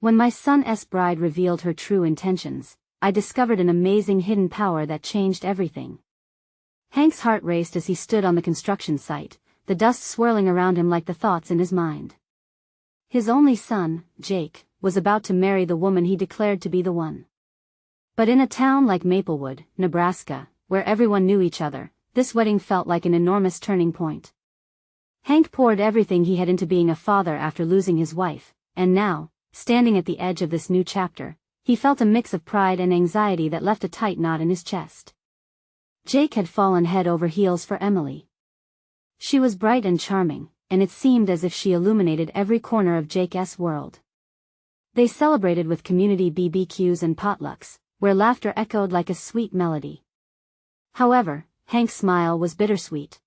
When my son's bride revealed her true intentions, I discovered an amazing hidden power that changed everything. Hank's heart raced as he stood on the construction site, the dust swirling around him like the thoughts in his mind. His only son, Jake, was about to marry the woman he declared to be the one. But in a town like Maplewood, Nebraska, where everyone knew each other, this wedding felt like an enormous turning point. Hank poured everything he had into being a father after losing his wife, and now, standing at the edge of this new chapter, he felt a mix of pride and anxiety that left a tight knot in his chest. Jake had fallen head over heels for Emily. She was bright and charming, and it seemed as if she illuminated every corner of Jake's world. They celebrated with community BBQs and potlucks, where laughter echoed like a sweet melody. However, Hank's smile was bittersweet.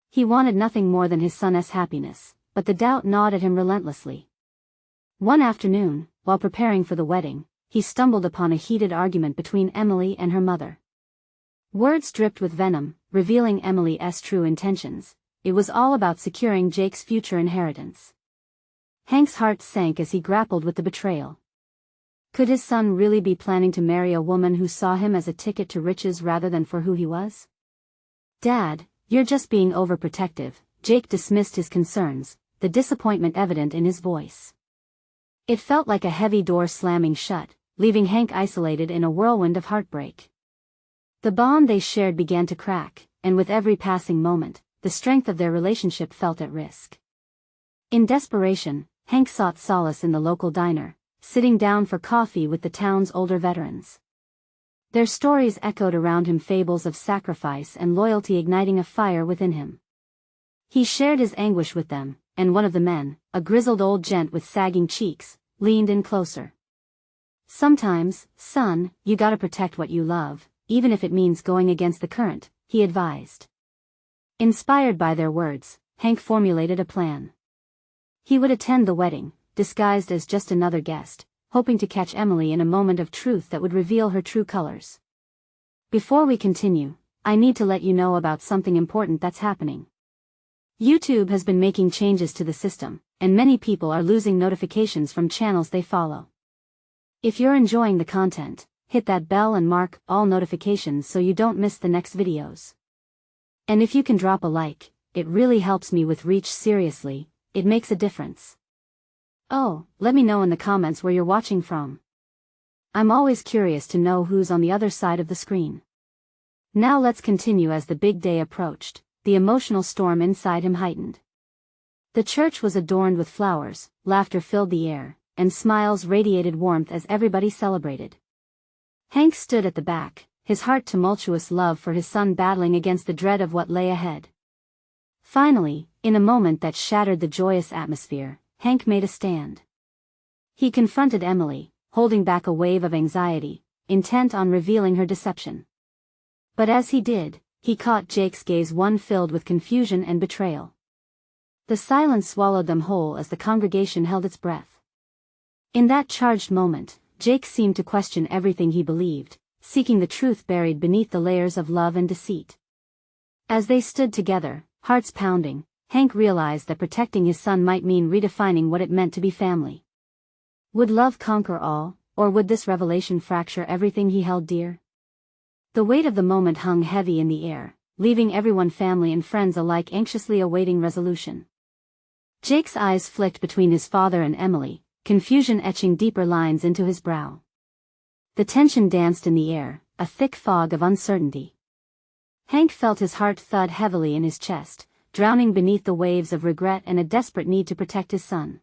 He wanted nothing more than his son's happiness, but the doubt gnawed at him relentlessly. One afternoon, while preparing for the wedding, he stumbled upon a heated argument between Emily and her mother. Words dripped with venom, revealing Emily's true intentions. It was all about securing Jake's future inheritance. Hank's heart sank as he grappled with the betrayal. Could his son really be planning to marry a woman who saw him as a ticket to riches rather than for who he was? "Dad, you're just being overprotective," Jake dismissed his concerns, the disappointment evident in his voice. It felt like a heavy door slamming shut, leaving Hank isolated in a whirlwind of heartbreak. The bond they shared began to crack, and with every passing moment, the strength of their relationship felt at risk. In desperation, Hank sought solace in the local diner, sitting down for coffee with the town's older veterans. Their stories echoed around him, fables of sacrifice and loyalty igniting a fire within him. He shared his anguish with them, and one of the men, a grizzled old gent with sagging cheeks, leaned in closer. "Sometimes, son, you gotta protect what you love, even if it means going against the current," he advised. Inspired by their words, Hank formulated a plan. He would attend the wedding, disguised as just another guest, hoping to catch Emily in a moment of truth that would reveal her true colors. "Before we continue, I need to let you know about something important that's happening. YouTube has been making changes to the system, and many people are losing notifications from channels they follow. If you're enjoying the content, hit that bell and mark all notifications so you don't miss the next videos. And if you can drop a like, it really helps me with reach. Seriously, it makes a difference. Oh, let me know in the comments where you're watching from. I'm always curious to know who's on the other side of the screen." Now let's continue. As the big day approached, the emotional storm inside him heightened. The church was adorned with flowers, laughter filled the air, and smiles radiated warmth as everybody celebrated. Hank stood at the back, his heart tumultuous, love for his son battling against the dread of what lay ahead. Finally, in a moment that shattered the joyous atmosphere, Hank made a stand. He confronted Emily, holding back a wave of anxiety, intent on revealing her deception. But as he did, he caught Jake's gaze, one filled with confusion and betrayal. The silence swallowed them whole as the congregation held its breath. In that charged moment, Jake seemed to question everything he believed, seeking the truth buried beneath the layers of love and deceit. As they stood together, hearts pounding, Hank realized that protecting his son might mean redefining what it meant to be family. Would love conquer all, or would this revelation fracture everything he held dear? The weight of the moment hung heavy in the air, leaving everyone, family and friends alike, anxiously awaiting resolution. Jake's eyes flicked between his father and Emily, confusion etching deeper lines into his brow. The tension danced in the air, a thick fog of uncertainty. Hank felt his heart thud heavily in his chest, drowning beneath the waves of regret and a desperate need to protect his son.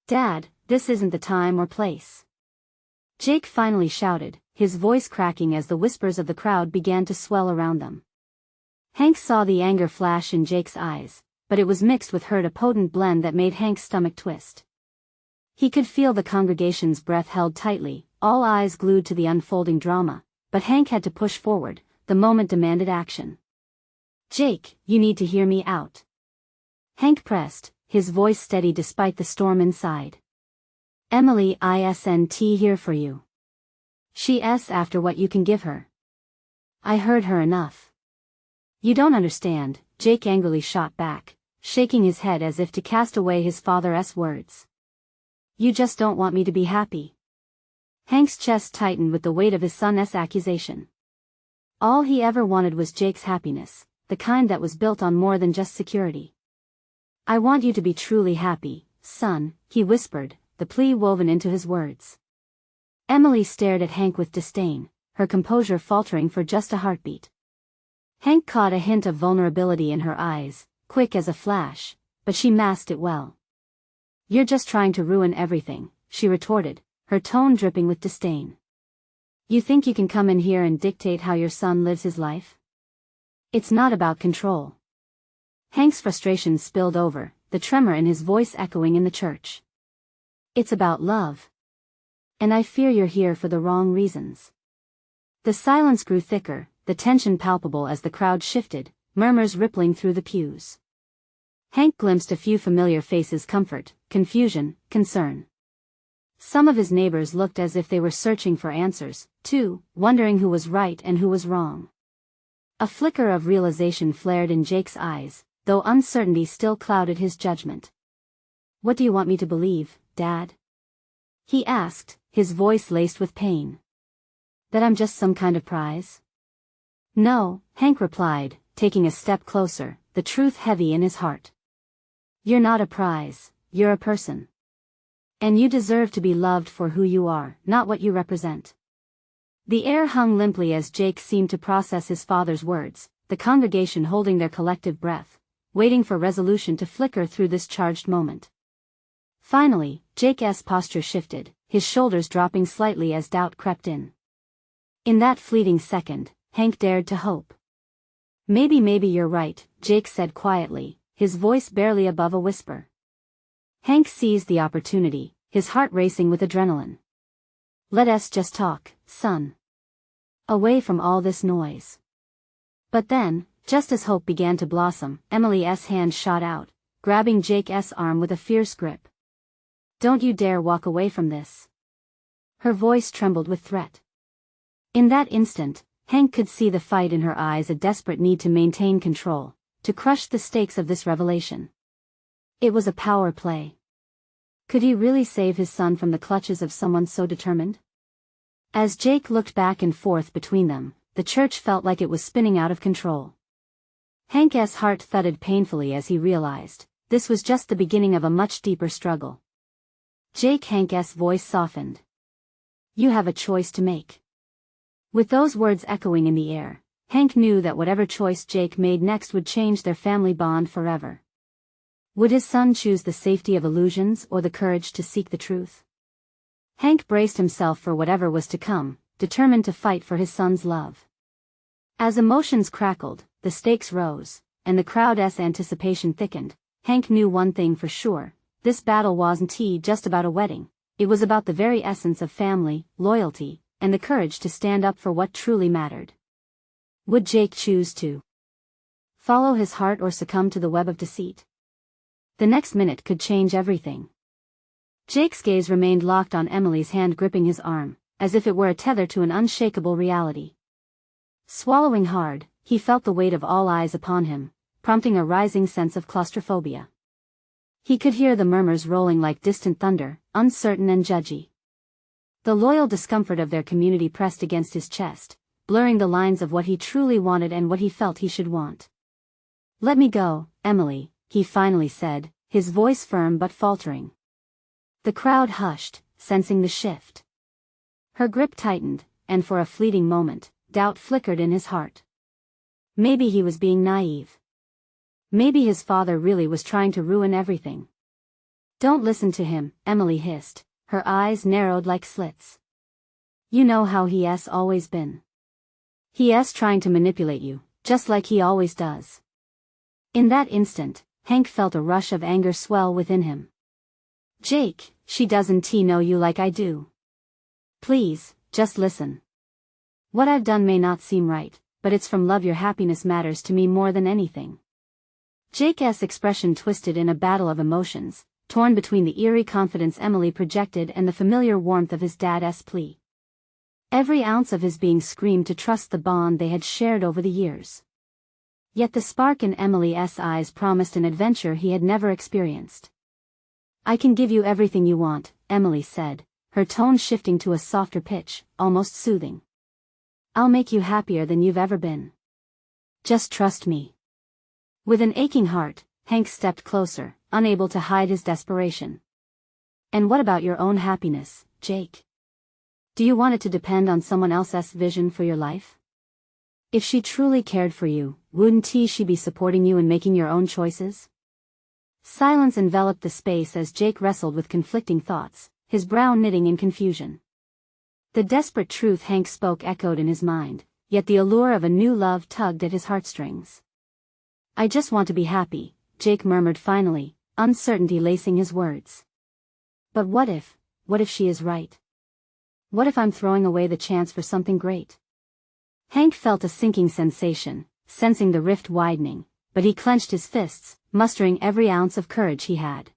"Dad, this isn't the time or place," Jake finally shouted, his voice cracking as the whispers of the crowd began to swell around them. Hank saw the anger flash in Jake's eyes, but it was mixed with hurt, a potent blend that made Hank's stomach twist. He could feel the congregation's breath held tightly, all eyes glued to the unfolding drama, but Hank had to push forward. The moment demanded action. "Jake, you need to hear me out," Hank pressed, his voice steady despite the storm inside. "Emily isn't here for you. She's after what you can give her. I heard her enough." "You don't understand," Jake angrily shot back, shaking his head as if to cast away his father's words. You just don't want me to be happy. Hank's chest tightened with the weight of his son's accusation. All he ever wanted was Jake's happiness, the kind that was built on more than just security. I want you to be truly happy, son, he whispered, the plea woven into his words. Emily stared at Hank with disdain, her composure faltering for just a heartbeat. Hank caught a hint of vulnerability in her eyes, quick as a flash, but she masked it well. You're just trying to ruin everything, she retorted, her tone dripping with disdain. You think you can come in here and dictate how your son lives his life? It's not about control. Hank's frustration spilled over, the tremor in his voice echoing in the church. It's about love. And I fear you're here for the wrong reasons. The silence grew thicker, the tension palpable as the crowd shifted, murmurs rippling through the pews. Hank glimpsed a few familiar faces: comfort, confusion, concern. Some of his neighbors looked as if they were searching for answers, too, wondering who was right and who was wrong. A flicker of realization flared in Jake's eyes, though uncertainty still clouded his judgment. What do you want me to believe, Dad? He asked, his voice laced with pain. That I'm just some kind of prize? No, Hank replied, taking a step closer, the truth heavy in his heart. You're not a prize, you're a person. And you deserve to be loved for who you are, not what you represent. The air hung limply as Jake seemed to process his father's words, the congregation holding their collective breath, waiting for resolution to flicker through this charged moment. Finally, Jake's posture shifted, his shoulders dropping slightly as doubt crept in. In that fleeting second, Hank dared to hope. Maybe you're right, Jake said quietly, his voice barely above a whisper. Hank seized the opportunity, his heart racing with adrenaline. Let us just talk, son. Away from all this noise. But then, just as hope began to blossom, Emily's hand shot out, grabbing Jake's arm with a fierce grip. Don't you dare walk away from this. Her voice trembled with threat. In that instant, Hank could see the fight in her eyes, a desperate need to maintain control, to crush the stakes of this revelation. It was a power play. Could he really save his son from the clutches of someone so determined? As Jake looked back and forth between them, the church felt like it was spinning out of control. Hank's heart thudded painfully as he realized, this was just the beginning of a much deeper struggle. Hank's voice softened. You have a choice to make. With those words echoing in the air, Hank knew that whatever choice Jake made next would change their family bond forever. Would his son choose the safety of illusions or the courage to seek the truth? Hank braced himself for whatever was to come, determined to fight for his son's love. As emotions crackled, the stakes rose, and the crowd's anticipation thickened. Hank knew one thing for sure, this battle wasn't just about a wedding, it was about the very essence of family, loyalty, and the courage to stand up for what truly mattered. Would Jake choose to follow his heart or succumb to the web of deceit? The next minute could change everything. Jake's gaze remained locked on Emily's hand gripping his arm, as if it were a tether to an unshakable reality. Swallowing hard, he felt the weight of all eyes upon him, prompting a rising sense of claustrophobia. He could hear the murmurs rolling like distant thunder, uncertain and judgy. The loyal discomfort of their community pressed against his chest, blurring the lines of what he truly wanted and what he felt he should want. Let me go, Emily, he finally said, his voice firm but faltering. The crowd hushed, sensing the shift. Her grip tightened, and for a fleeting moment, doubt flickered in his heart. Maybe he was being naive. Maybe his father really was trying to ruin everything. Don't listen to him, Emily hissed, her eyes narrowed like slits. You know how he's always been. He's trying to manipulate you, just like he always does. In that instant, Hank felt a rush of anger swell within him. Jake, she doesn't know you like I do. Please, just listen. What I've done may not seem right, but it's from love. Your happiness matters to me more than anything. Jake's expression twisted in a battle of emotions, torn between the eerie confidence Emily projected and the familiar warmth of his dad's plea. Every ounce of his being screamed to trust the bond they had shared over the years. Yet the spark in Emily's eyes promised an adventure he had never experienced. I can give you everything you want, Emily said, her tone shifting to a softer pitch, almost soothing. I'll make you happier than you've ever been. Just trust me. With an aching heart, Hank stepped closer, unable to hide his desperation. And what about your own happiness, Jake? Do you want it to depend on someone else's vision for your life? If she truly cared for you, wouldn't she be supporting you in making your own choices? Silence enveloped the space as Jake wrestled with conflicting thoughts, his brow knitting in confusion. The desperate truth Hank spoke echoed in his mind, yet the allure of a new love tugged at his heartstrings. I just want to be happy, Jake murmured finally, uncertainty lacing his words. But what if she is right? What if I'm throwing away the chance for something great? Hank felt a sinking sensation, sensing the rift widening, but he clenched his fists, mustering every ounce of courage he had.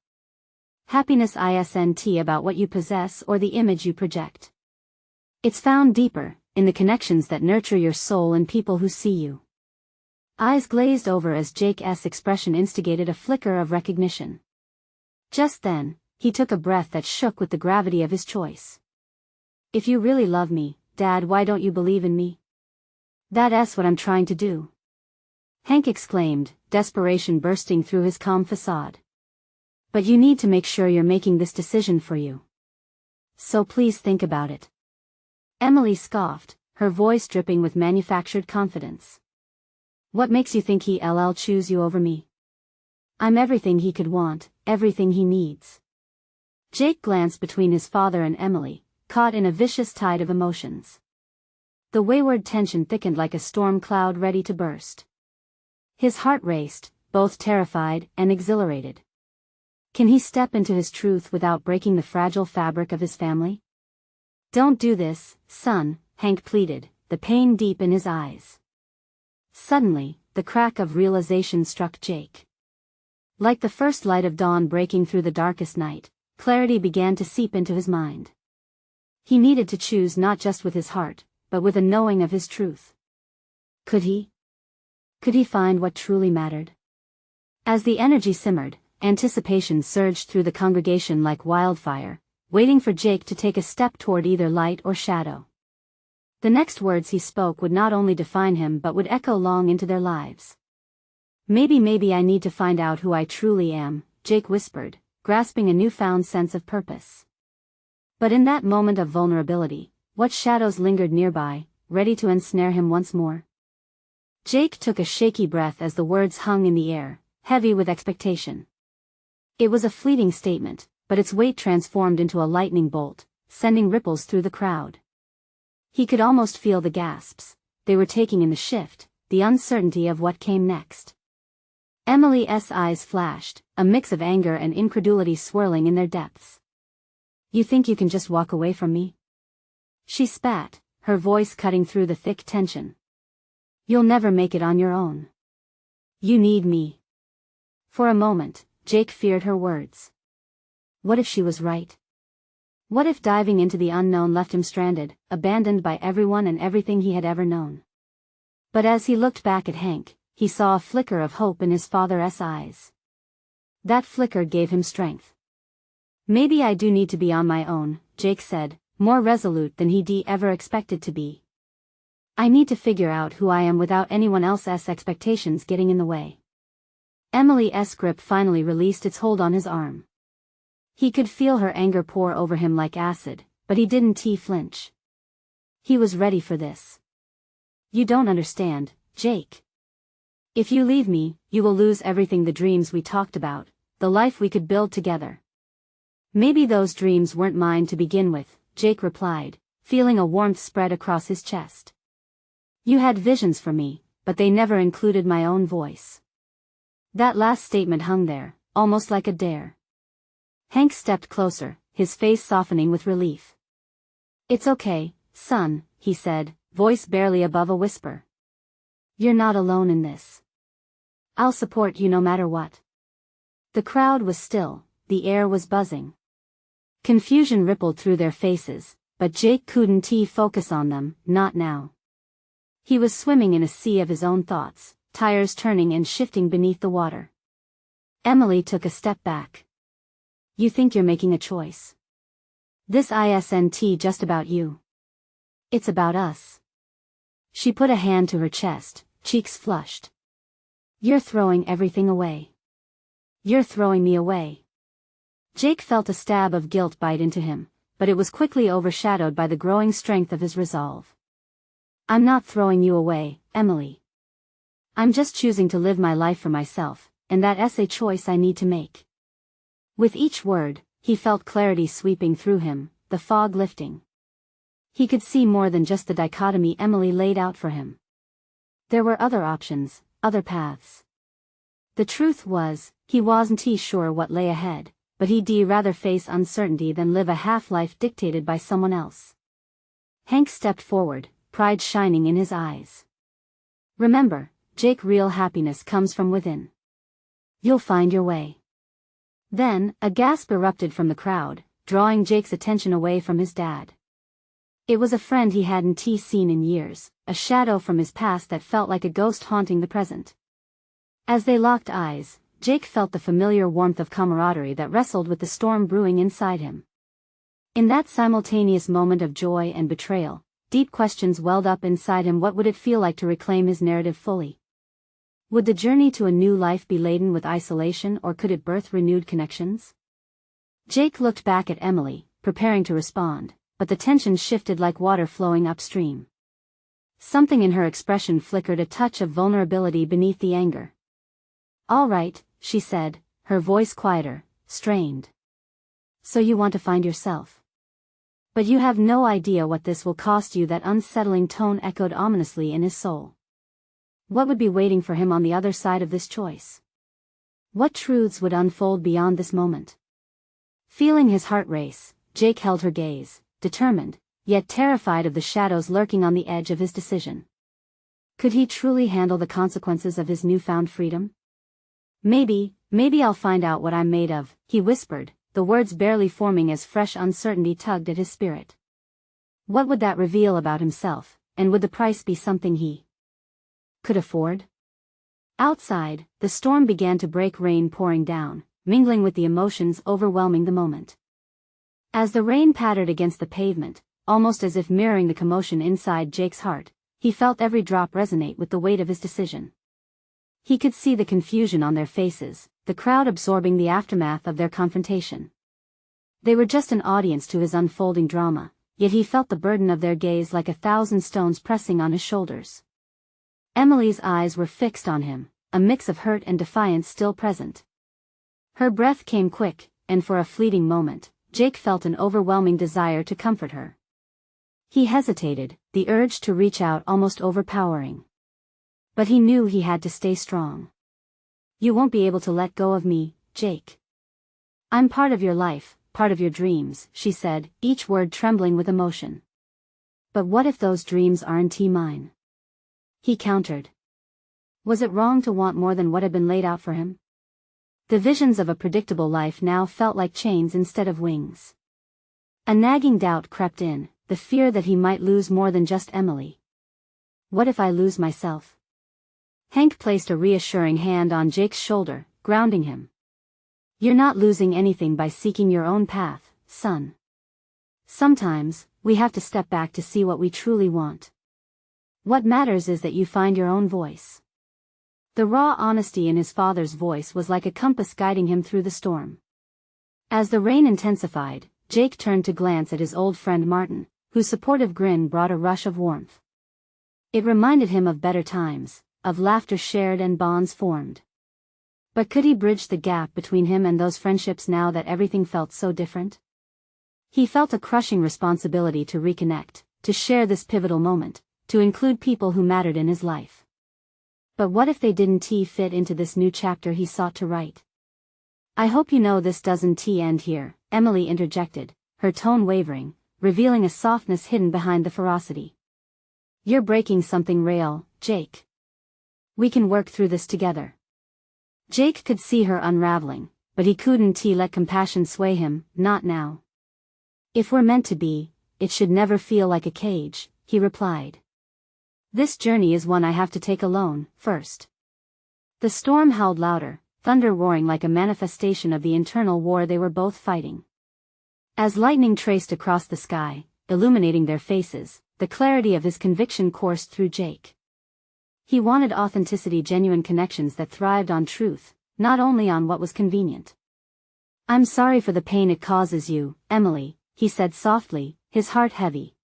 Happiness isn't about what you possess or the image you project. It's found deeper, in the connections that nurture your soul and people who see you. Eyes glazed over as Jake's expression instigated a flicker of recognition. Just then, he took a breath that shook with the gravity of his choice. If you really love me, Dad, why don't you believe in me? That's what I'm trying to do. Hank exclaimed, desperation bursting through his calm facade. But you need to make sure you're making this decision for you. So please think about it. Emily scoffed, her voice dripping with manufactured confidence. What makes you think he'll choose you over me? I'm everything he could want, everything he needs. Jake glanced between his father and Emily, caught in a vicious tide of emotions. The wayward tension thickened like a storm cloud ready to burst. His heart raced, both terrified and exhilarated. Can he step into his truth without breaking the fragile fabric of his family? Don't do this, son, Hank pleaded, the pain deep in his eyes. Suddenly, the crack of realization struck Jake. Like the first light of dawn breaking through the darkest night, clarity began to seep into his mind. He needed to choose not just with his heart, but with a knowing of his truth. Could he? Could he find what truly mattered? As the energy simmered, anticipation surged through the congregation like wildfire, waiting for Jake to take a step toward either light or shadow. The next words he spoke would not only define him but would echo long into their lives. Maybe I need to find out who I truly am, Jake whispered, grasping a newfound sense of purpose. But in that moment of vulnerability, what shadows lingered nearby, ready to ensnare him once more? Jake took a shaky breath as the words hung in the air, heavy with expectation. It was a fleeting statement, but its weight transformed into a lightning bolt, sending ripples through the crowd. He could almost feel the gasps they were taking in the shift, the uncertainty of what came next. Emily's eyes flashed, a mix of anger and incredulity swirling in their depths. You think you can just walk away from me? She spat, her voice cutting through the thick tension. You'll never make it on your own. You need me. For a moment, Jake feared her words. What if she was right? What if diving into the unknown left him stranded, abandoned by everyone and everything he had ever known? But as he looked back at Hank, he saw a flicker of hope in his father's eyes. That flicker gave him strength. Maybe I do need to be on my own, Jake said, more resolute than he'd ever expected to be. I need to figure out who I am without anyone else's expectations getting in the way. Emily's grip finally released its hold on his arm. He could feel her anger pour over him like acid, but he didn't flinch. He was ready for this. You don't understand, Jake. If you leave me, you will lose everything, the dreams we talked about, the life we could build together. Maybe those dreams weren't mine to begin with, Jake replied, feeling a warmth spread across his chest. You had visions for me, but they never included my own voice. That last statement hung there, almost like a dare. Hank stepped closer, his face softening with relief. It's okay, son, he said, voice barely above a whisper. You're not alone in this. I'll support you no matter what. The crowd was still, the air was buzzing. Confusion rippled through their faces, but Jake couldn't focus on them, not now. He was swimming in a sea of his own thoughts, tires turning and shifting beneath the water. Emily took a step back. You think you're making a choice? This isn't just about you. It's about us. She put a hand to her chest, cheeks flushed. You're throwing everything away. You're throwing me away. Jake felt a stab of guilt bite into him, but it was quickly overshadowed by the growing strength of his resolve. I'm not throwing you away, Emily. I'm just choosing to live my life for myself, and that's a choice I need to make. With each word, he felt clarity sweeping through him, the fog lifting. He could see more than just the dichotomy Emily laid out for him. There were other options, other paths. The truth was, he wasn't sure what lay ahead, but he'd rather face uncertainty than live a half-life dictated by someone else. Hank stepped forward, pride shining in his eyes. Remember, Jake, real happiness comes from within. You'll find your way. Then, a gasp erupted from the crowd, drawing Jake's attention away from his dad. It was a friend he hadn't seen in years, a shadow from his past that felt like a ghost haunting the present. As they locked eyes, Jake felt the familiar warmth of camaraderie that wrestled with the storm brewing inside him. In that simultaneous moment of joy and betrayal, deep questions welled up inside him. What would it feel like to reclaim his narrative fully? Would the journey to a new life be laden with isolation, or could it birth renewed connections? Jake looked back at Emily, preparing to respond, but the tension shifted like water flowing upstream. Something in her expression flickered a touch of vulnerability beneath the anger. All right, she said, her voice quieter, strained. So you want to find yourself. But you have no idea what this will cost you. That unsettling tone echoed ominously in his soul. What would be waiting for him on the other side of this choice? What truths would unfold beyond this moment? Feeling his heart race, Jake held her gaze, determined, yet terrified of the shadows lurking on the edge of his decision. Could he truly handle the consequences of his newfound freedom? Maybe I'll find out what I'm made of, he whispered, the words barely forming as fresh uncertainty tugged at his spirit. What would that reveal about himself, and would the price be something he could afford? Outside, the storm began to break, rain pouring down, mingling with the emotions overwhelming the moment. As the rain pattered against the pavement, almost as if mirroring the commotion inside Jake's heart, he felt every drop resonate with the weight of his decision. He could see the confusion on their faces, the crowd absorbing the aftermath of their confrontation. They were just an audience to his unfolding drama, yet he felt the burden of their gaze like 1,000 stones pressing on his shoulders. Emily's eyes were fixed on him, a mix of hurt and defiance still present. Her breath came quick, and for a fleeting moment, Jake felt an overwhelming desire to comfort her. He hesitated, the urge to reach out almost overpowering. But he knew he had to stay strong. You won't be able to let go of me, Jake. I'm part of your life, part of your dreams, she said, each word trembling with emotion. But what if those dreams aren't mine? He countered. Was it wrong to want more than what had been laid out for him? The visions of a predictable life now felt like chains instead of wings. A nagging doubt crept in, the fear that he might lose more than just Emily. What if I lose myself? Hank placed a reassuring hand on Jake's shoulder, grounding him. You're not losing anything by seeking your own path, son. Sometimes, we have to step back to see what we truly want. What matters is that you find your own voice. The raw honesty in his father's voice was like a compass guiding him through the storm. As the rain intensified, Jake turned to glance at his old friend Martin, whose supportive grin brought a rush of warmth. It reminded him of better times, of laughter shared and bonds formed. But could he bridge the gap between him and those friendships now that everything felt so different? He felt a crushing responsibility to reconnect, to share this pivotal moment, to include people who mattered in his life. But what if they didn't fit into this new chapter he sought to write? I hope you know this doesn't end here, Emily interjected, her tone wavering, revealing a softness hidden behind the ferocity. You're breaking something real, Jake. We can work through this together. Jake could see her unraveling, but he couldn't let compassion sway him, not now. If we're meant to be, it should never feel like a cage, he replied. This journey is one I have to take alone, first. The storm howled louder, thunder roaring like a manifestation of the internal war they were both fighting. As lightning traced across the sky, illuminating their faces, the clarity of his conviction coursed through Jake. He wanted authenticity, genuine connections that thrived on truth, not only on what was convenient. "I'm sorry for the pain it causes you, Emily," he said softly, his heart heavy.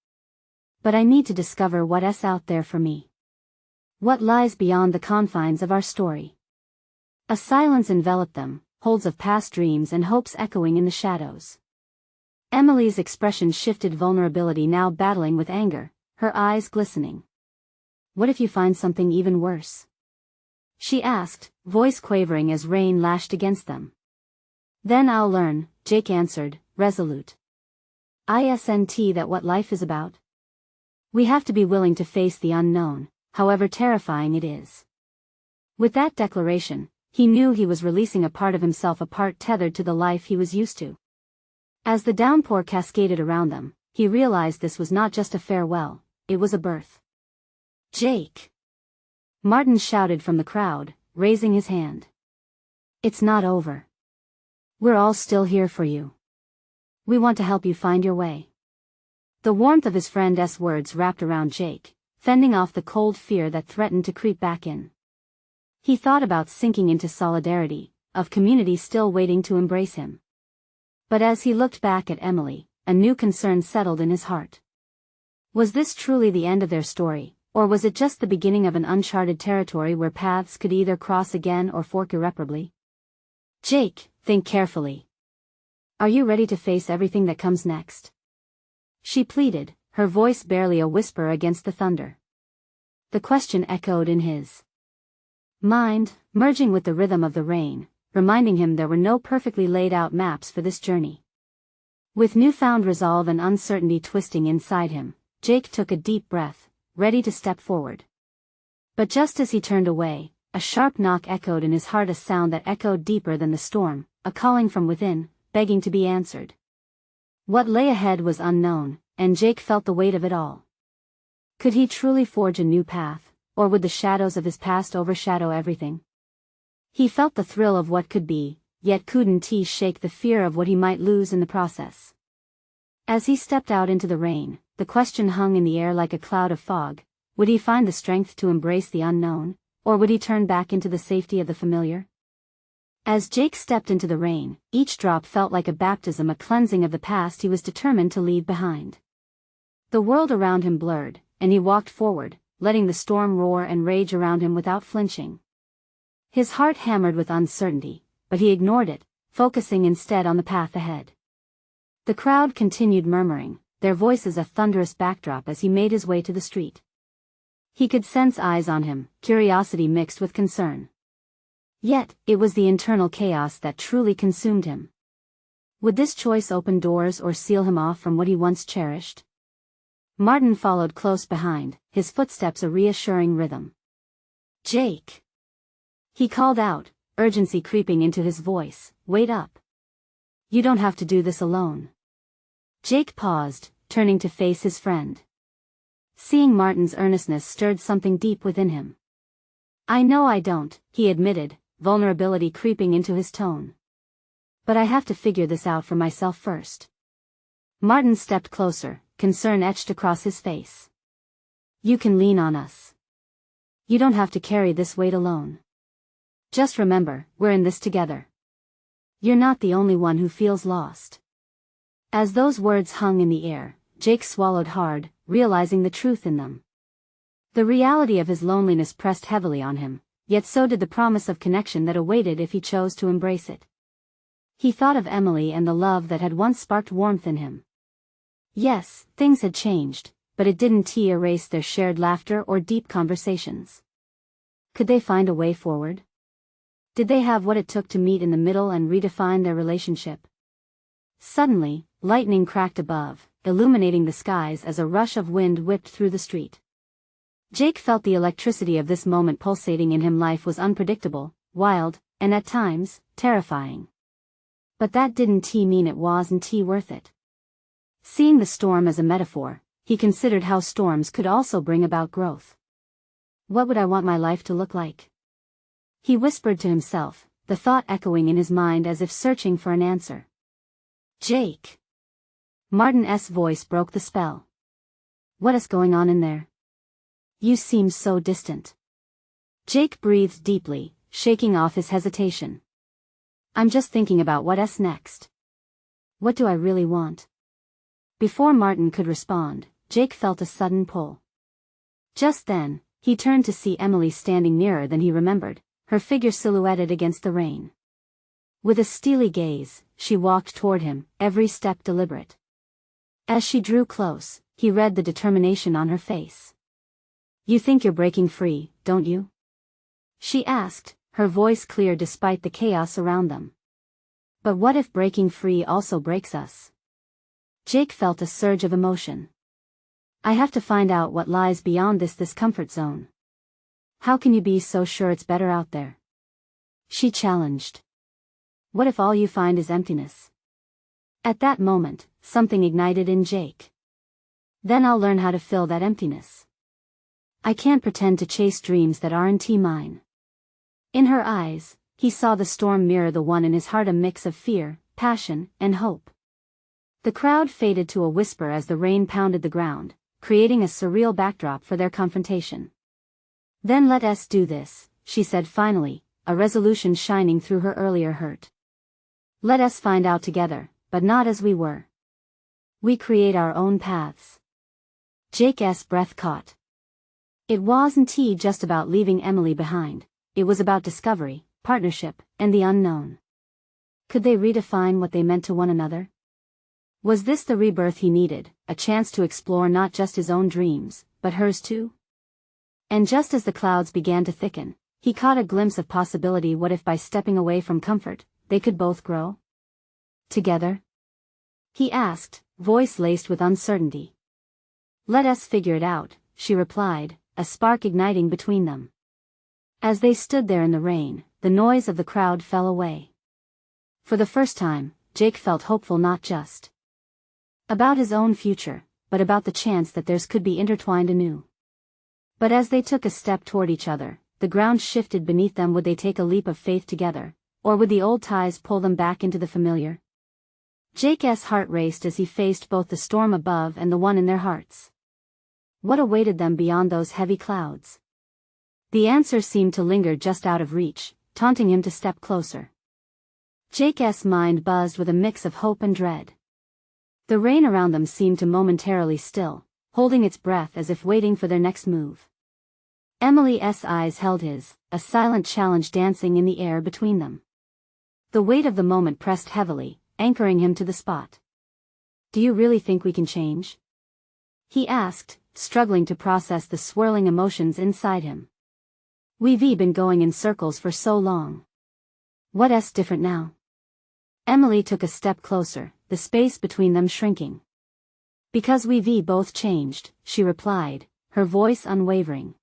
"But I need to discover what's out there for me. What lies beyond the confines of our story." A silence enveloped them, holds of past dreams and hopes echoing in the shadows. Emily's expression shifted, vulnerability now battling with anger, her eyes glistening. "What if you find something even worse?" she asked, voice quavering as rain lashed against them. "Then I'll learn," Jake answered, resolute. "Isn't that what life is about? We have to be willing to face the unknown, however terrifying it is." With that declaration, he knew he was releasing a part of himself, a part tethered to the life he was used to. As the downpour cascaded around them, he realized this was not just a farewell, it was a birth. "Jake!" Martin shouted from the crowd, raising his hand. "It's not over. We're all still here for you. We want to help you find your way." The warmth of his friend's words wrapped around Jake, fending off the cold fear that threatened to creep back in. He thought about sinking into solidarity, of community still waiting to embrace him. But as he looked back at Emily, a new concern settled in his heart. Was this truly the end of their story, or was it just the beginning of an uncharted territory where paths could either cross again or fork irreparably? "Jake, think carefully. Are you ready to face everything that comes next?" she pleaded, her voice barely a whisper against the thunder. The question echoed in his mind, merging with the rhythm of the rain, reminding him there were no perfectly laid out maps for this journey. With newfound resolve and uncertainty twisting inside him, Jake took a deep breath, ready to step forward. But just as he turned away, a sharp knock echoed in his heart, a sound that echoed deeper than the storm, a calling from within, begging to be answered. What lay ahead was unknown, and Jake felt the weight of it all. Could he truly forge a new path, or would the shadows of his past overshadow everything? He felt the thrill of what could be, yet couldn't shake the fear of what he might lose in the process. As he stepped out into the rain, the question hung in the air like a cloud of fog: would he find the strength to embrace the unknown, or would he turn back into the safety of the familiar? As Jake stepped into the rain, each drop felt like a baptism, a cleansing of the past he was determined to leave behind. The world around him blurred, and he walked forward, letting the storm roar and rage around him without flinching. His heart hammered with uncertainty, but he ignored it, focusing instead on the path ahead. The crowd continued murmuring, their voices a thunderous backdrop as he made his way to the street. He could sense eyes on him, curiosity mixed with concern. Yet, it was the internal chaos that truly consumed him. Would this choice open doors or seal him off from what he once cherished? Martin followed close behind, his footsteps a reassuring rhythm. "Jake!" he called out, urgency creeping into his voice. "Wait up. You don't have to do this alone." Jake paused, turning to face his friend. Seeing Martin's earnestness stirred something deep within him. "I know I don't," he admitted, vulnerability creeping into his tone. "But I have to figure this out for myself first." Martin stepped closer, concern etched across his face. "You can lean on us. You don't have to carry this weight alone. Just remember, we're in this together. You're not the only one who feels lost." As those words hung in the air, Jake swallowed hard, realizing the truth in them. The reality of his loneliness pressed heavily on him, yet so did the promise of connection that awaited if he chose to embrace it. He thought of Emily and the love that had once sparked warmth in him. Yes, things had changed, but it didn't erase their shared laughter or deep conversations. Could they find a way forward? Did they have what it took to meet in the middle and redefine their relationship? Suddenly, lightning cracked above, illuminating the skies as a rush of wind whipped through the street. Jake felt the electricity of this moment pulsating in him. Life was unpredictable, wild, and at times, terrifying. But that didn't mean it wasn't worth it. Seeing the storm as a metaphor, he considered how storms could also bring about growth. What would I want my life to look like? He whispered to himself, the thought echoing in his mind as if searching for an answer. "Jake!" Martin's voice broke the spell. What is going on in there? You seem so distant. Jake breathed deeply, shaking off his hesitation. I'm just thinking about what's next. What do I really want? Before Martin could respond, Jake felt a sudden pull. Just then, he turned to see Emily standing nearer than he remembered, her figure silhouetted against the rain. With a steely gaze, she walked toward him, every step deliberate. As she drew close, he read the determination on her face. You think you're breaking free, don't you? She asked, her voice clear despite the chaos around them. But what if breaking free also breaks us? Jake felt a surge of emotion. I have to find out what lies beyond this comfort zone. How can you be so sure it's better out there? She challenged. What if all you find is emptiness? At that moment, something ignited in Jake. Then I'll learn how to fill that emptiness. I can't pretend to chase dreams that aren't mine. In her eyes, he saw the storm mirror the one in his heart, a mix of fear, passion, and hope. The crowd faded to a whisper as the rain pounded the ground, creating a surreal backdrop for their confrontation. Then let us do this, she said finally, a resolution shining through her earlier hurt. Let us find out together, but not as we were. We create our own paths. Jake's breath caught. It wasn't just about leaving Emily behind, it was about discovery, partnership, and the unknown. Could they redefine what they meant to one another? Was this the rebirth he needed, a chance to explore not just his own dreams, but hers too? And just as the clouds began to thicken, he caught a glimpse of possibility. What if by stepping away from comfort, they could both grow? Together? He asked, voice laced with uncertainty. Let us figure it out, she replied, a spark igniting between them. As they stood there in the rain, the noise of the crowd fell away. For the first time, Jake felt hopeful, not just about his own future, but about the chance that theirs could be intertwined anew. But as they took a step toward each other, the ground shifted beneath them. Would they take a leap of faith together, or would the old ties pull them back into the familiar? Jake's heart raced as he faced both the storm above and the one in their hearts. What awaited them beyond those heavy clouds? The answer seemed to linger just out of reach, taunting him to step closer. Jake's mind buzzed with a mix of hope and dread. The rain around them seemed to momentarily still, holding its breath as if waiting for their next move. Emily's eyes held his, a silent challenge dancing in the air between them. The weight of the moment pressed heavily, anchoring him to the spot. Do you really think we can change? He asked, struggling to process the swirling emotions inside him. We've been going in circles for so long. What's different now? Emily took a step closer, the space between them shrinking. Because we've both changed, she replied, her voice unwavering.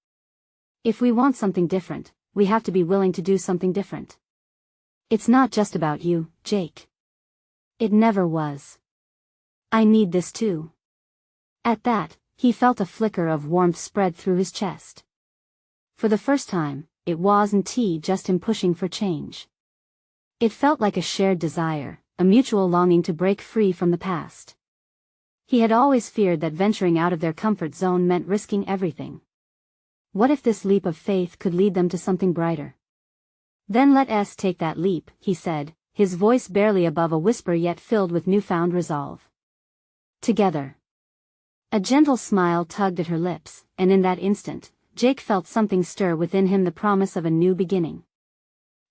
If we want something different, we have to be willing to do something different. It's not just about you, Jake. It never was. I need this too. At that, he felt a flicker of warmth spread through his chest. For the first time, it wasn't just him pushing for change. It felt like a shared desire, a mutual longing to break free from the past. He had always feared that venturing out of their comfort zone meant risking everything. What if this leap of faith could lead them to something brighter? Then let us take that leap, he said, his voice barely above a whisper yet filled with newfound resolve. Together. A gentle smile tugged at her lips, and in that instant, Jake felt something stir within him, the promise of a new beginning.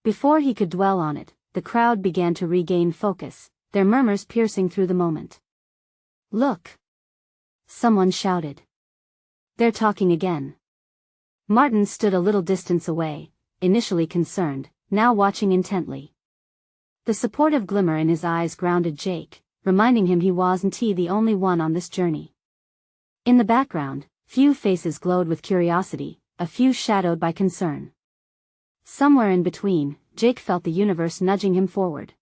Before he could dwell on it, the crowd began to regain focus, their murmurs piercing through the moment. Look! Someone shouted. They're talking again. Martin stood a little distance away, initially concerned, now watching intently. The supportive glimmer in his eyes grounded Jake, reminding him he wasn't the only one on this journey. In the background, few faces glowed with curiosity, a few shadowed by concern. Somewhere in between, Jake felt the universe nudging him forward.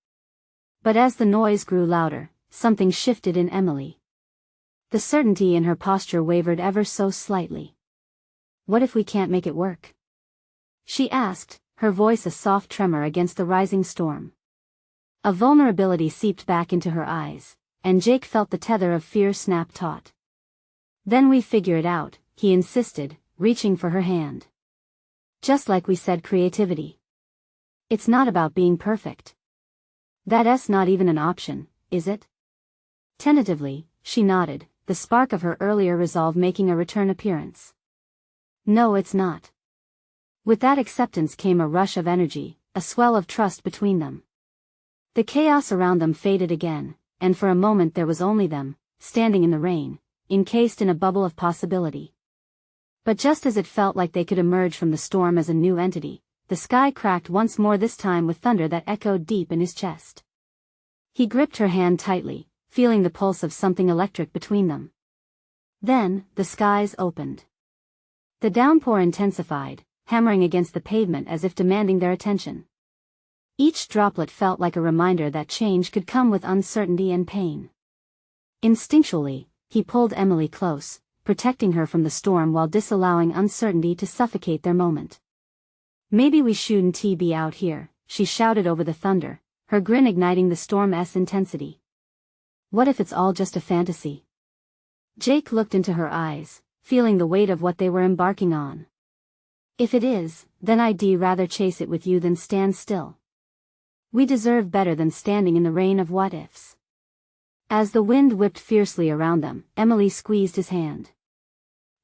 But as the noise grew louder, something shifted in Emily. The certainty in her posture wavered ever so slightly. What if we can't make it work? She asked, her voice a soft tremor against the rising storm. A vulnerability seeped back into her eyes, and Jake felt the tether of fear snap taut. "Then we figure it out," he insisted, reaching for her hand. "Just like we said, creativity. It's not about being perfect. That's not even an option, is it?" Tentatively, she nodded, the spark of her earlier resolve making a return appearance. "No, it's not." With that acceptance came a rush of energy, a swell of trust between them. The chaos around them faded again, and for a moment there was only them, standing in the rain, encased in a bubble of possibility. But just as it felt like they could emerge from the storm as a new entity, the sky cracked once more, this time with thunder that echoed deep in his chest. He gripped her hand tightly, feeling the pulse of something electric between them. Then, the skies opened. The downpour intensified, hammering against the pavement as if demanding their attention. Each droplet felt like a reminder that change could come with uncertainty and pain. Instinctually, he pulled Emily close, protecting her from the storm while disallowing uncertainty to suffocate their moment. "Maybe we shouldn't be out here," she shouted over the thunder, her grin igniting the storm's intensity. "What if it's all just a fantasy?" Jake looked into her eyes, feeling the weight of what they were embarking on. "If it is, then I'd rather chase it with you than stand still. We deserve better than standing in the rain of what-ifs." As the wind whipped fiercely around them, Emily squeezed his hand.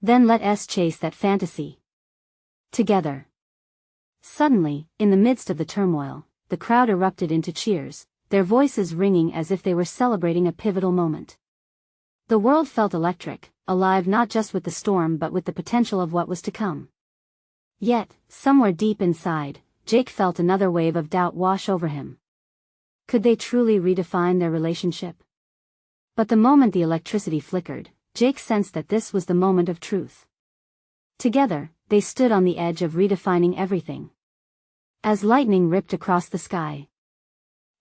"Then let us chase that fantasy. Together." Suddenly, in the midst of the turmoil, the crowd erupted into cheers, their voices ringing as if they were celebrating a pivotal moment. The world felt electric, alive not just with the storm but with the potential of what was to come. Yet, somewhere deep inside, Jake felt another wave of doubt wash over him. Could they truly redefine their relationship? But the moment the electricity flickered, Jake sensed that this was the moment of truth. Together, they stood on the edge of redefining everything. As lightning ripped across the sky,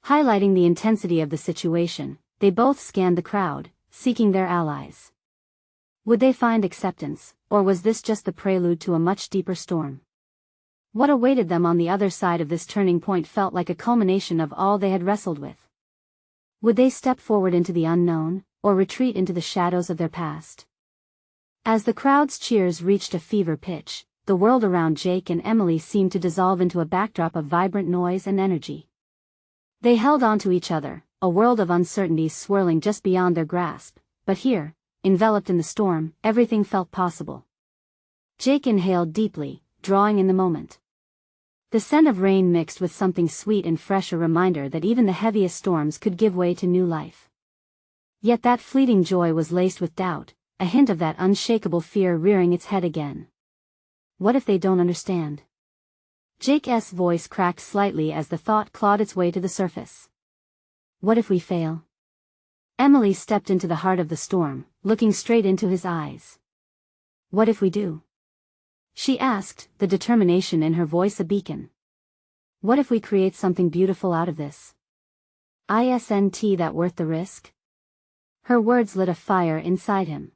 highlighting the intensity of the situation, they both scanned the crowd, seeking their allies. Would they find acceptance, or was this just the prelude to a much deeper storm? What awaited them on the other side of this turning point felt like a culmination of all they had wrestled with. Would they step forward into the unknown, or retreat into the shadows of their past? As the crowd's cheers reached a fever pitch, the world around Jake and Emily seemed to dissolve into a backdrop of vibrant noise and energy. They held on to each other, a world of uncertainties swirling just beyond their grasp, but here, enveloped in the storm, everything felt possible. Jake inhaled deeply, drawing in the moment. The scent of rain mixed with something sweet and fresh, a reminder that even the heaviest storms could give way to new life. Yet that fleeting joy was laced with doubt, a hint of that unshakable fear rearing its head again. What if they don't understand? Jake's voice cracked slightly as the thought clawed its way to the surface. What if we fail? Emily stepped into the heart of the storm, looking straight into his eyes. What if we do? She asked, the determination in her voice a beacon. What if we create something beautiful out of this? Isn't that worth the risk? Her words lit a fire inside him.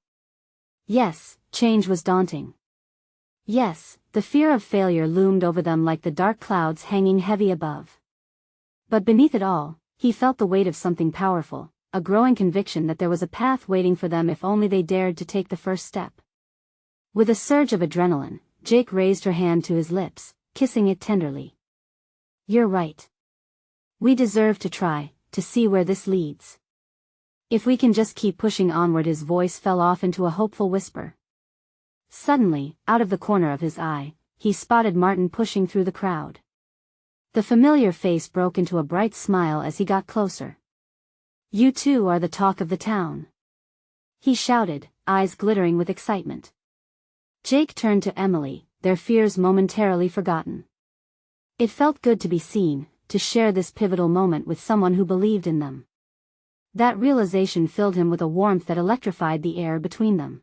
Yes, change was daunting. Yes, the fear of failure loomed over them like the dark clouds hanging heavy above. But beneath it all, he felt the weight of something powerful, a growing conviction that there was a path waiting for them if only they dared to take the first step. With a surge of adrenaline, Jake raised her hand to his lips, kissing it tenderly. You're right. We deserve to try, to see where this leads. If we can just keep pushing onward. His voice fell off into a hopeful whisper. Suddenly, out of the corner of his eye, he spotted Martin pushing through the crowd. The familiar face broke into a bright smile as he got closer. You two are the talk of the town, he shouted, eyes glittering with excitement. Jake turned to Emily, their fears momentarily forgotten. It felt good to be seen, to share this pivotal moment with someone who believed in them. That realization filled him with a warmth that electrified the air between them.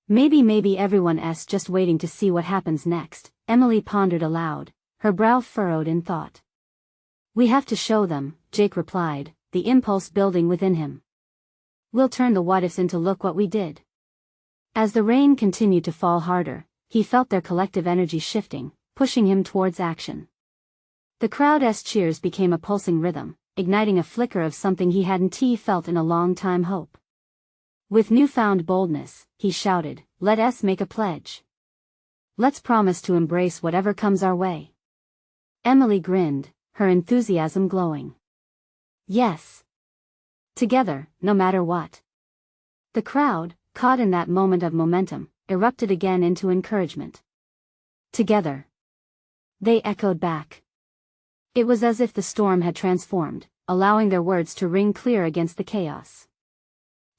Maybe everyone's just waiting to see what happens next, Emily pondered aloud, her brow furrowed in thought. We have to show them, Jake replied, the impulse building within him. We'll turn the what-ifs into look what we did. As the rain continued to fall harder, he felt their collective energy shifting, pushing him towards action. The crowd's cheers became a pulsing rhythm, igniting a flicker of something he hadn't felt in a long time: hope. With newfound boldness, he shouted, "Let us make a pledge. Let's promise to embrace whatever comes our way." Emily grinned, her enthusiasm glowing. "Yes. Together, no matter what." The crowd, caught in that moment of momentum, erupted again into encouragement. "Together," they echoed back. It was as if the storm had transformed, allowing their words to ring clear against the chaos.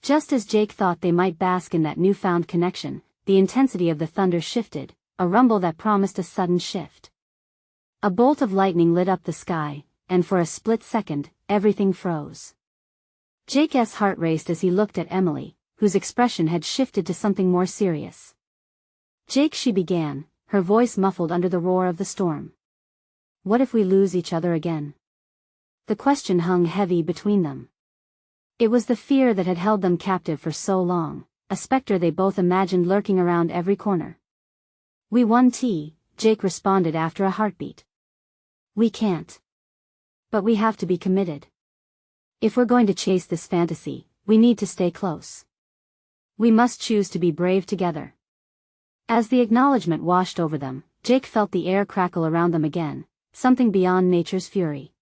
Just as Jake thought they might bask in that newfound connection, the intensity of the thunder shifted, a rumble that promised a sudden shift. A bolt of lightning lit up the sky, and for a split second, everything froze. Jake's heart raced as he looked at Emily, whose expression had shifted to something more serious. "Jake," she began, her voice muffled under the roar of the storm. "What if we lose each other again?" The question hung heavy between them. It was the fear that had held them captive for so long, a specter they both imagined lurking around every corner. "We won, Jake responded after a heartbeat. "We can't. But we have to be committed. If we're going to chase this fantasy, we need to stay close. We must choose to be brave together." As the acknowledgement washed over them, Jake felt the air crackle around them again, something beyond nature's fury.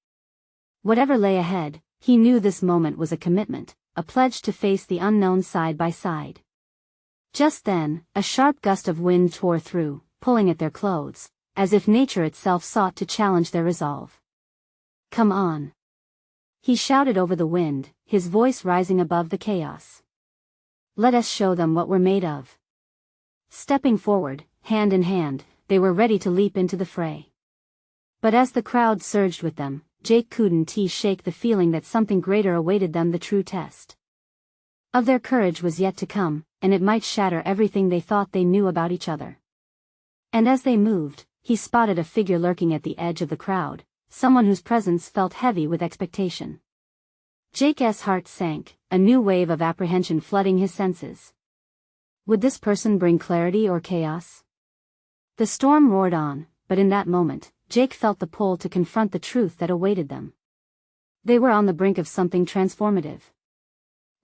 Whatever lay ahead, he knew this moment was a commitment, a pledge to face the unknown side by side. Just then, a sharp gust of wind tore through, pulling at their clothes, as if nature itself sought to challenge their resolve. "Come on," he shouted over the wind, his voice rising above the chaos. "Let us show them what we're made of." Stepping forward, hand in hand, they were ready to leap into the fray. But as the crowd surged with them, Jake couldn't shake the feeling that something greater awaited them, the true test of their courage was yet to come, and it might shatter everything they thought they knew about each other. And as they moved, he spotted a figure lurking at the edge of the crowd, someone whose presence felt heavy with expectation. Jake's heart sank, a new wave of apprehension flooding his senses. Would this person bring clarity or chaos? The storm roared on, but in that moment, Jake felt the pull to confront the truth that awaited them. They were on the brink of something transformative.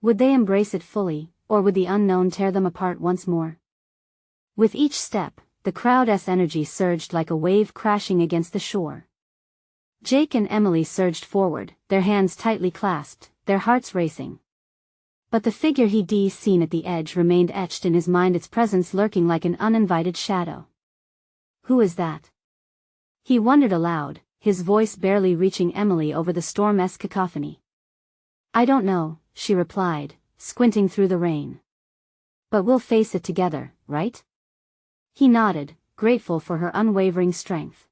Would they embrace it fully, or would the unknown tear them apart once more? With each step, the crowd's energy surged like a wave crashing against the shore. Jake and Emily surged forward, their hands tightly clasped, their hearts racing. But the figure he'd seen at the edge remained etched in his mind, its presence lurking like an uninvited shadow. "Who is that?" he wondered aloud, his voice barely reaching Emily over the storm-esque cacophony. "I don't know," she replied, squinting through the rain. "But we'll face it together, right?" He nodded, grateful for her unwavering strength.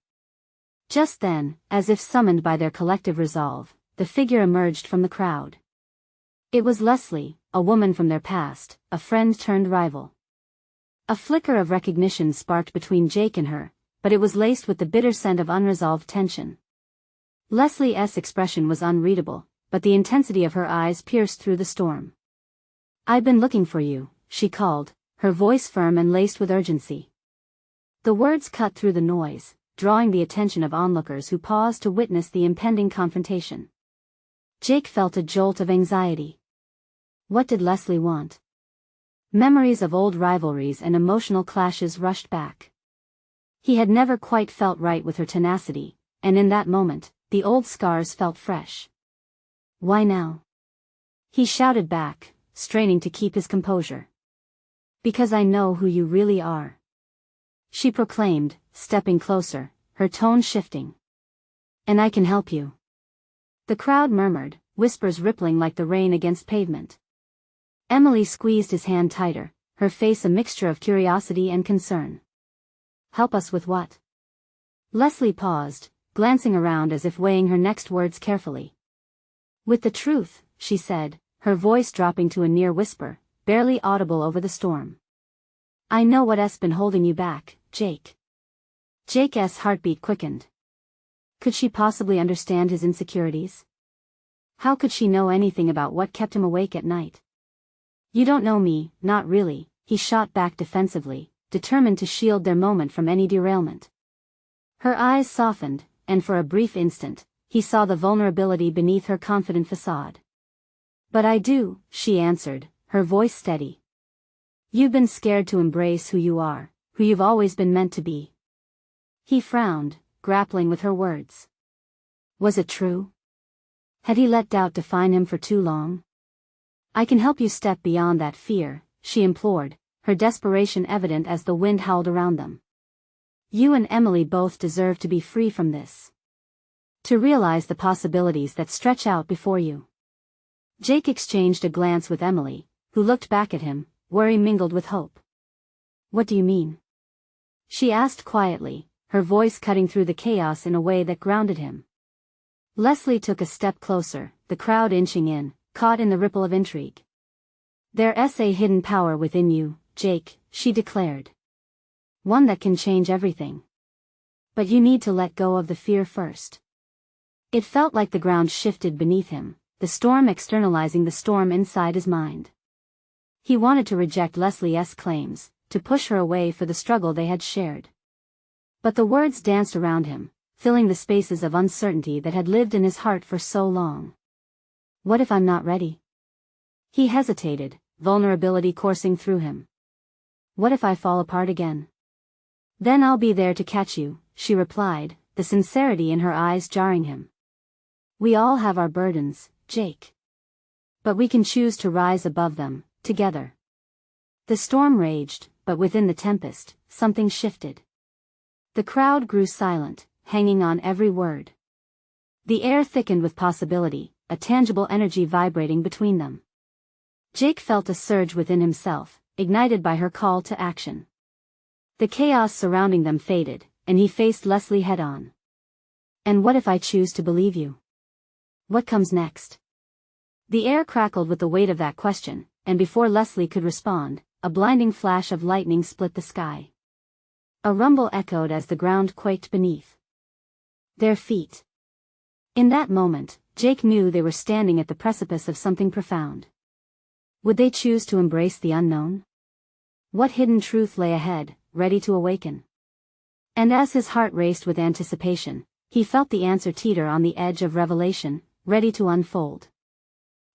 Just then, as if summoned by their collective resolve, the figure emerged from the crowd. It was Leslie, a woman from their past, a friend turned rival. A flicker of recognition sparked between Jake and her, but it was laced with the bitter scent of unresolved tension. Leslie's expression was unreadable, but the intensity of her eyes pierced through the storm. "I've been looking for you," she called, her voice firm and laced with urgency. The words cut through the noise, drawing the attention of onlookers who paused to witness the impending confrontation. Jake felt a jolt of anxiety. What did Leslie want? Memories of old rivalries and emotional clashes rushed back. He had never quite felt right with her tenacity, and in that moment, the old scars felt fresh. "Why now?" he shouted back, straining to keep his composure. "Because I know who you really are," she proclaimed, stepping closer, her tone shifting. "And I can help you." The crowd murmured, whispers rippling like the rain against pavement. Emily squeezed his hand tighter, her face a mixture of curiosity and concern. "Help us with what?" Leslie paused, glancing around as if weighing her next words carefully. "With the truth," she said, her voice dropping to a near whisper, barely audible over the storm. "I know what's been holding you back, Jake." Jake's heartbeat quickened. Could she possibly understand his insecurities? How could she know anything about what kept him awake at night? "You don't know me, not really," he shot back defensively, determined to shield their moment from any derailment. Her eyes softened, and for a brief instant, he saw the vulnerability beneath her confident facade. "But I do," she answered, her voice steady. "You've been scared to embrace who you are, who you've always been meant to be." He frowned, grappling with her words. Was it true? Had he let doubt define him for too long? "I can help you step beyond that fear," she implored, her desperation evident as the wind howled around them. "You and Emily both deserve to be free from this. To realize the possibilities that stretch out before you." Jake exchanged a glance with Emily, who looked back at him, worry mingled with hope. "What do you mean?" she asked quietly, her voice cutting through the chaos in a way that grounded him. Leslie took a step closer, the crowd inching in, caught in the ripple of intrigue. "There's a hidden power within you, Jake," she declared. "One that can change everything. But you need to let go of the fear first." It felt like the ground shifted beneath him, the storm externalizing the storm inside his mind. He wanted to reject Leslie's claims, to push her away for the struggle they had shared. But the words danced around him, filling the spaces of uncertainty that had lived in his heart for so long. "What if I'm not ready?" He hesitated, vulnerability coursing through him. "What if I fall apart again?" "Then I'll be there to catch you," she replied, the sincerity in her eyes jarring him. "We all have our burdens, Jake. But we can choose to rise above them, together." The storm raged, but within the tempest, something shifted. The crowd grew silent, hanging on every word. The air thickened with possibility, a tangible energy vibrating between them. Jake felt a surge within himself, ignited by her call to action. The chaos surrounding them faded, and he faced Leslie head-on. "And what if I choose to believe you? What comes next?" The air crackled with the weight of that question, and before Leslie could respond, a blinding flash of lightning split the sky. A rumble echoed as the ground quaked beneath their feet. In that moment, Jake knew they were standing at the precipice of something profound. Would they choose to embrace the unknown? What hidden truth lay ahead, ready to awaken? And as his heart raced with anticipation, he felt the answer teeter on the edge of revelation, ready to unfold.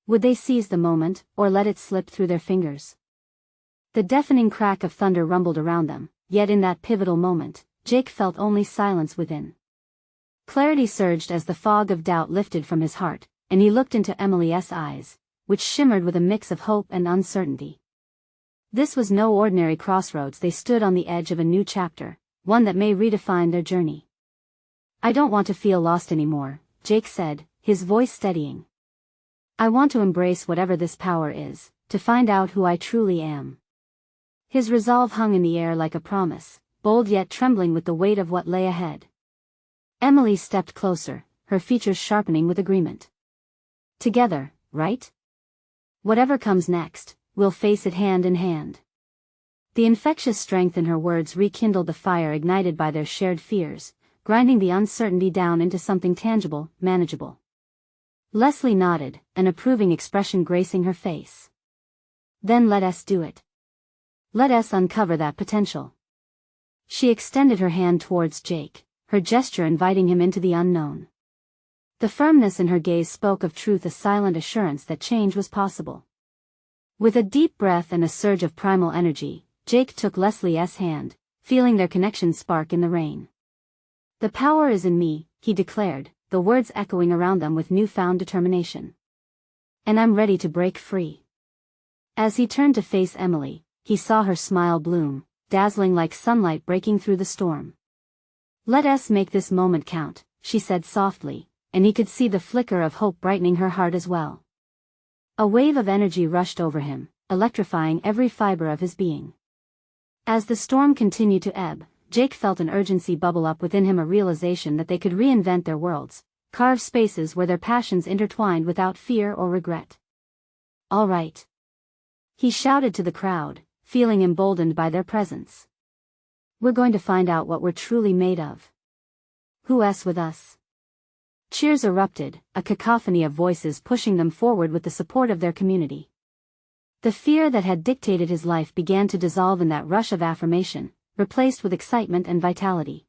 Would they seize the moment, or let it slip through their fingers? The deafening crack of thunder rumbled around them, yet in that pivotal moment, Jake felt only silence within. Clarity surged as the fog of doubt lifted from his heart, and he looked into Emily's eyes, which shimmered with a mix of hope and uncertainty. This was no ordinary crossroads. They stood on the edge of a new chapter, one that may redefine their journey. "I don't want to feel lost anymore," Jake said, his voice steadying. "I want to embrace whatever this power is, to find out who I truly am." His resolve hung in the air like a promise, bold yet trembling with the weight of what lay ahead. Emily stepped closer, her features sharpening with agreement. "Together, right? Whatever comes next, we'll face it hand in hand." The infectious strength in her words rekindled the fire ignited by their shared fears, grinding the uncertainty down into something tangible, manageable. Leslie nodded, an approving expression gracing her face. "Then let us do it. Let us uncover that potential." She extended her hand towards Jake, her gesture inviting him into the unknown. The firmness in her gaze spoke of truth, a silent assurance that change was possible. With a deep breath and a surge of primal energy, Jake took Leslie's hand, feeling their connection spark in the rain. "The power is in me," he declared, the words echoing around them with newfound determination. "And I'm ready to break free." As he turned to face Emily, he saw her smile bloom, dazzling like sunlight breaking through the storm. "Let us make this moment count," she said softly, and he could see the flicker of hope brightening her heart as well. A wave of energy rushed over him, electrifying every fiber of his being. As the storm continued to ebb, Jake felt an urgency bubble up within him, a realization that they could reinvent their worlds, carve spaces where their passions intertwined without fear or regret. "All right," he shouted to the crowd, feeling emboldened by their presence. "We're going to find out what we're truly made of. Who's with us?" Cheers erupted, a cacophony of voices pushing them forward with the support of their community. The fear that had dictated his life began to dissolve in that rush of affirmation, replaced with excitement and vitality.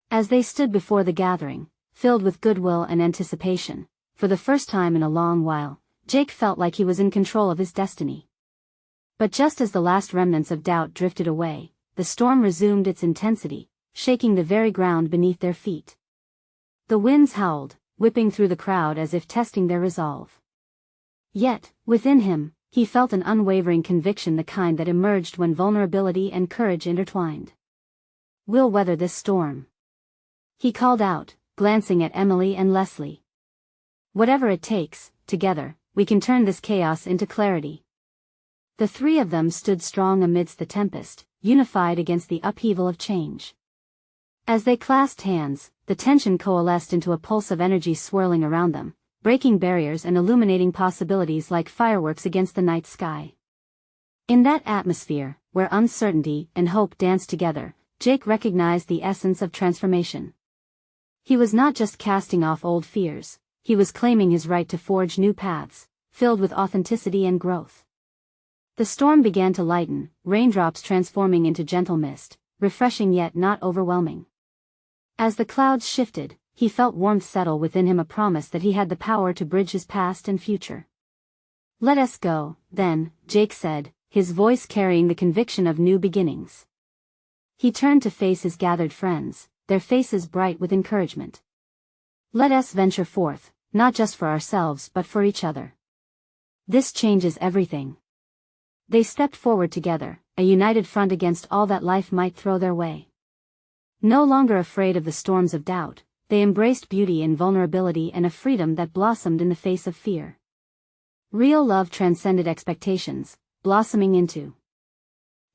As they stood before the gathering, filled with goodwill and anticipation. For the first time in a long while, Jake felt like he was in control of his destiny. But just as the last remnants of doubt drifted away, the storm resumed its intensity, shaking the very ground beneath their feet. The winds howled, whipping through the crowd as if testing their resolve. Yet, within him, he felt an unwavering conviction, the kind that emerged when vulnerability and courage intertwined. "We'll weather this storm," he called out, glancing at Emily and Leslie. "Whatever it takes, together, we can turn this chaos into clarity." The three of them stood strong amidst the tempest, unified against the upheaval of change. As they clasped hands, the tension coalesced into a pulse of energy swirling around them, breaking barriers and illuminating possibilities like fireworks against the night sky. In that atmosphere, where uncertainty and hope danced together, Jake recognized the essence of transformation. He was not just casting off old fears, he was claiming his right to forge new paths, filled with authenticity and growth. The storm began to lighten, raindrops transforming into gentle mist, refreshing yet not overwhelming. As the clouds shifted, he felt warmth settle within him, a promise that he had the power to bridge his past and future. "Let us go, then," Jake said, his voice carrying the conviction of new beginnings. He turned to face his gathered friends, their faces bright with encouragement. "Let us venture forth, not just for ourselves but for each other. This changes everything." They stepped forward together, a united front against all that life might throw their way. No longer afraid of the storms of doubt, they embraced beauty in vulnerability and a freedom that blossomed in the face of fear. Real love transcended expectations, blossoming into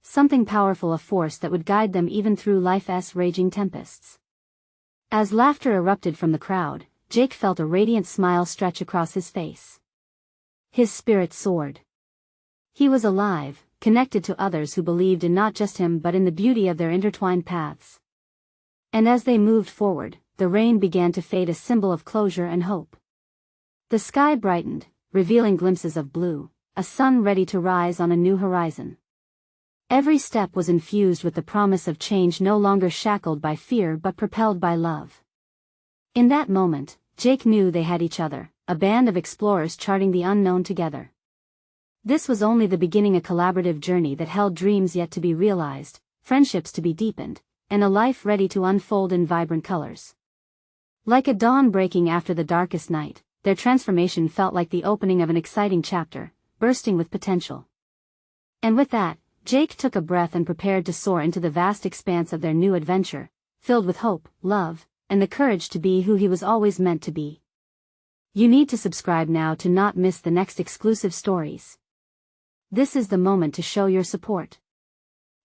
something powerful, a force that would guide them even through life's raging tempests. As laughter erupted from the crowd, Jake felt a radiant smile stretch across his face. His spirit soared. He was alive, connected to others who believed in not just him but in the beauty of their intertwined paths. And as they moved forward, the rain began to fade, a symbol of closure and hope. The sky brightened, revealing glimpses of blue, a sun ready to rise on a new horizon. Every step was infused with the promise of change, no longer shackled by fear but propelled by love. In that moment, Jake knew they had each other, a band of explorers charting the unknown together. This was only the beginning, a collaborative journey that held dreams yet to be realized, friendships to be deepened, and a life ready to unfold in vibrant colors. Like a dawn breaking after the darkest night, their transformation felt like the opening of an exciting chapter, bursting with potential. And with that, Jake took a breath and prepared to soar into the vast expanse of their new adventure, filled with hope, love, and the courage to be who he was always meant to be. You need to subscribe now to not miss the next exclusive stories. This is the moment to show your support.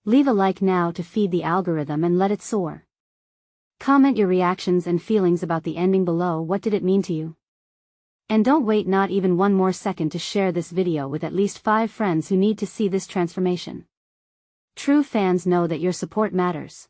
Leave a like now to feed the algorithm and let it soar. Comment your reactions and feelings about the ending below. What did it mean to you? And don't wait not even one more second to share this video with at least 5 friends who need to see this transformation. True fans know that your support matters.